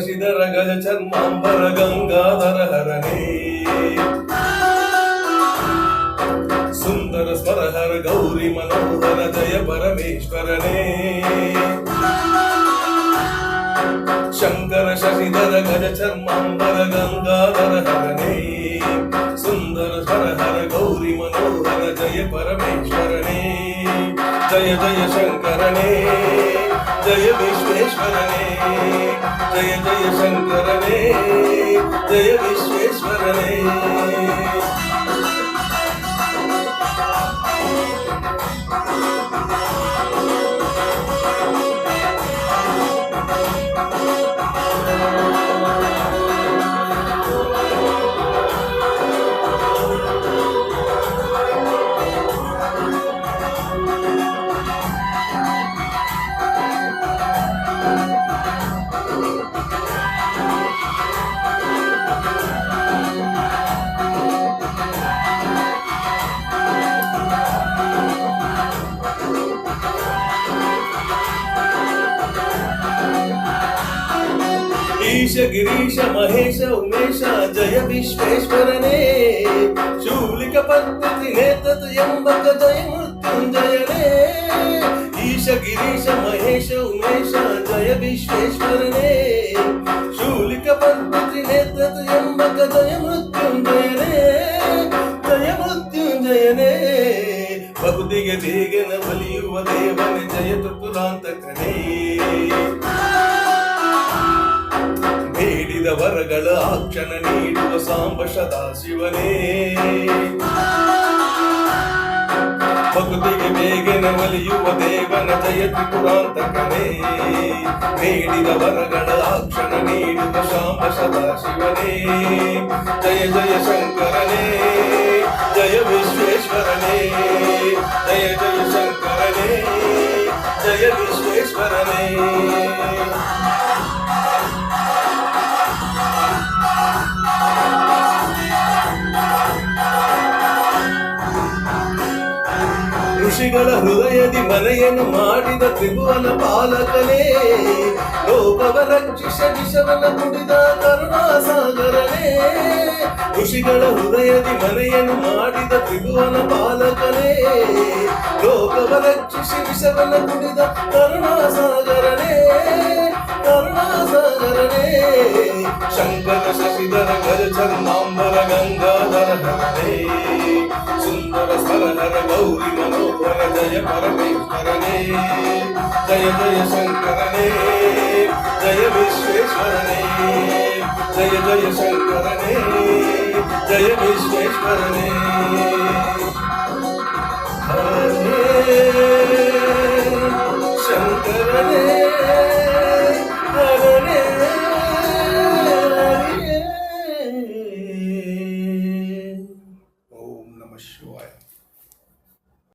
ಶಶಿಧರ ಗಜ ಚರ್ಮಾಂಬರ ಗಂಗಾಧರ ಹರನೇ ಸುಂದರ ಸ್ವರ ಹರ ಗೌರಿ ಮನೋಹರ ಜಯ ಪರಮೇಶ್ವರನೇ ಶಂಕರ ಶಶಿಧರ ಗಜ ಚರ್ಮಾಂಬರ ಗಂಗಾಧರ ಹರನೇ ಸುಂದರ ಸ್ವರ ಹರ ಗೌರಿ ಮನೋಹರ ಜಯ ಪರಮೇಶ್ವರನೇ ಜಯ ಜಯ ಶಂಕರನೇ ಜಯ ವಿಶ್ವೇಶ್ವರನೇ ಜಯ ಜಯ ಶಂಕರನೇ ಜಯ ವಿಶ್ವೇಶ್ವರನೇ ಈಶ ಗಿರೀಶ ಮಹೇಶ ಉಮೇಶ ಜಯ ವಿಶ್ವೇಶ್ವರನೇ ಶೂಲಿಕ ಪದ್ಧತಿ ನೇತೃತ್ವ ಎಂಬಕ ಜಯ ಮೃತ್ಯುಂಜಯನೇ ಈಶ ಗಿರೀಶ ಮಹೇಶ ಉಮೇಶ ಜಯ ವಿಶ್ವೇಶ್ವರನೇ ಶೂಲಿಕ ಪದ್ಧತಿ ನೇತೃತ್ವ ಎಂಬಕ ಜಯ ಮೃತ್ಯುಂಜಯನೇ ಜಯ ಮೃತ್ಯುಂಜಯನೇ ಬಹುದಿಗೆ ಬೇಗನ ಬಲಿಯುವ ದೇವನೇ ಜಯ ತುಲಾಂತಕನೇ ಬೇಡಿದ ವರಗಳ ಆಕ್ಷಣ ನೀಡುವ ಸಾಂಬ ಸದಾಶಿವನೇ ಭಕ್ತಿಗೆ ಬೇಗನ ಒಲಿಯುವ ದೇವನ ಜಯ ತ್ರಿಪುರಾಂತಕನೇ ಬೇಡಿದ ವರಗಳ ಆಕ್ಷಣ ನೀಡುವ ಸಾಂಬ ಸದಾಶಿವನೇ ಜಯ ಜಯ ಶಂಕರನೇ ಜಯ ವಿಶ್ವೇಶ್ವರನೇ ಜಯ ಜಯ ಶಂಕರನೇ ಜಯ ವಿಶ್ವೇಶ್ವರನೇ ಋಷಿಗಳ ಹೃದಯದಿ ಮನೆಯನ್ನು ಮಾಡಿದ ತ್ರಿಭುವನ ಪಾಲಕನೇ ಲೋಕವ ರಕ್ಷಿಸ ವಿಷವನ ಕುಡಿದ ಕರುಣಾಸಾಗರನೇ ಋಷಿಗಳ ಹೃದಯದಿ ಮನೆಯನ್ನು ಮಾಡಿದ ತ್ರಿಭುವನ ಪಾಲಕನೇ ಲೋಕವ ರಕ್ಷಿಸಿ ವಿಷವನ ಕುಡಿದ ಕರುಣಾಸಾಗರನೇ ಕರುಣಾಸಾಗರನೇ ಶಂಕರ ಶಶಿಧರ ಗಜ ಚರ್ಮಾಂಬರ ಗಂಗಾಧರ ಹರನೇ ಸುಂದರ ಸ್ವರಹರ ಗೌರಿ ಮನೋಹರ ಜಯ ಪರಮೇಶ್ವರನೇ ಜಯ ಜಯ ಶಂಕರನೇ ಜಯ ವಿಶ್ವೇಶ್ವರನೇ ಜಯ ಜಯ ಶಂಕರನೇ ಜಯ ವಿಶ್ವೇಶ್ವರನೇ ಹರೇ